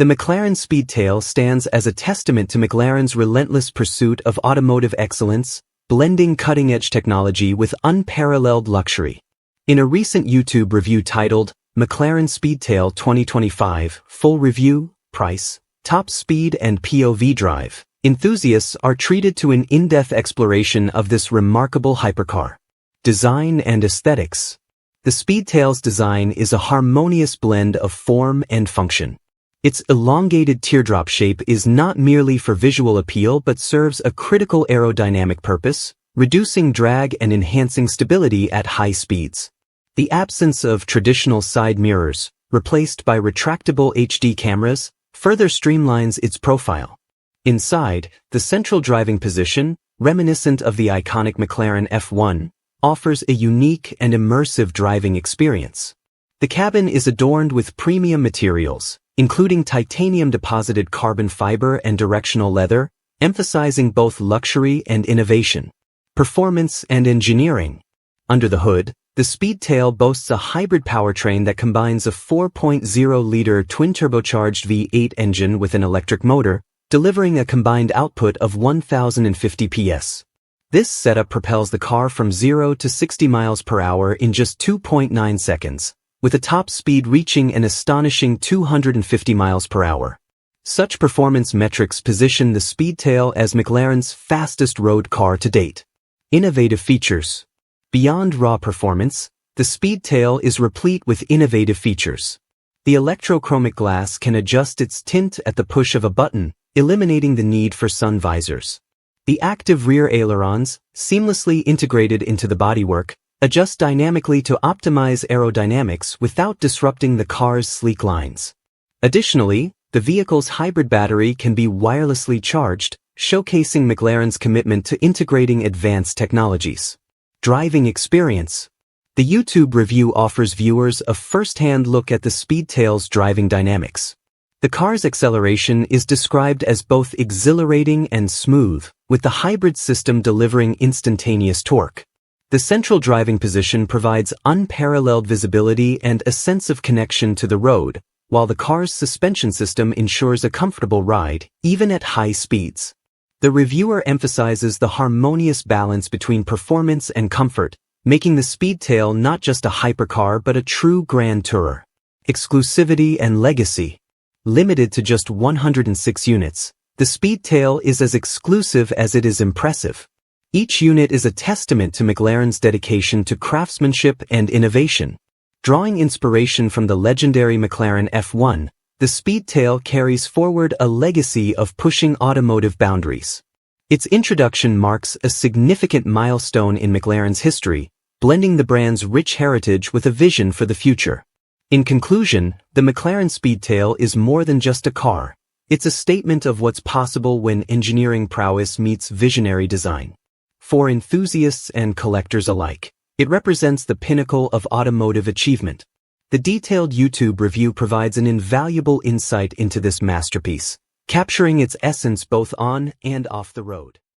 The McLaren Speedtail stands as a testament to McLaren's relentless pursuit of automotive excellence, blending cutting-edge technology with unparalleled luxury. In a recent YouTube review titled, McLaren Speedtail 2025, Full Review, Price, Top Speed and POV Drive, enthusiasts are treated to an in-depth exploration of this remarkable hypercar. Design and aesthetics. The Speedtail's design is a harmonious blend of form and function. Its elongated teardrop shape is not merely for visual appeal but serves a critical aerodynamic purpose, reducing drag and enhancing stability at high speeds. The absence of traditional side mirrors, replaced by retractable HD cameras, further streamlines its profile. Inside, the central driving position, reminiscent of the iconic McLaren F1, offers a unique and immersive driving experience. The cabin is adorned with premium materials, including titanium-deposited carbon fiber and directional leather, emphasizing both luxury and innovation. Performance and engineering. Under the hood, the Speedtail boasts a hybrid powertrain that combines a 4.0-liter twin-turbocharged V8 engine with an electric motor, delivering a combined output of 1,050 PS. This setup propels the car from 0 to 60 miles per hour in just 2.9 seconds, with a top speed reaching an astonishing 250 miles per hour. Such performance metrics position the Speedtail as McLaren's fastest road car to date. Innovative features. Beyond raw performance, the Speedtail is replete with innovative features. The electrochromic glass can adjust its tint at the push of a button, eliminating the need for sun visors. The active rear ailerons, seamlessly integrated into the bodywork, adjust dynamically to optimize aerodynamics without disrupting the car's sleek lines. Additionally, the vehicle's hybrid battery can be wirelessly charged, showcasing McLaren's commitment to integrating advanced technologies. Driving experience. The YouTube review offers viewers a first-hand look at the Speedtail's driving dynamics. The car's acceleration is described as both exhilarating and smooth, with the hybrid system delivering instantaneous torque. The central driving position provides unparalleled visibility and a sense of connection to the road, while the car's suspension system ensures a comfortable ride, even at high speeds. The reviewer emphasizes the harmonious balance between performance and comfort, making the Speedtail not just a hypercar but a true grand tourer. Exclusivity and legacy. Limited to just 106 units, the Speedtail is as exclusive as it is impressive. Each unit is a testament to McLaren's dedication to craftsmanship and innovation. Drawing inspiration from the legendary McLaren F1, the Speedtail carries forward a legacy of pushing automotive boundaries. Its introduction marks a significant milestone in McLaren's history, blending the brand's rich heritage with a vision for the future. In conclusion, the McLaren Speedtail is more than just a car. It's a statement of what's possible when engineering prowess meets visionary design. For enthusiasts and collectors alike, it represents the pinnacle of automotive achievement. The detailed YouTube review provides an invaluable insight into this masterpiece, capturing its essence both on and off the road.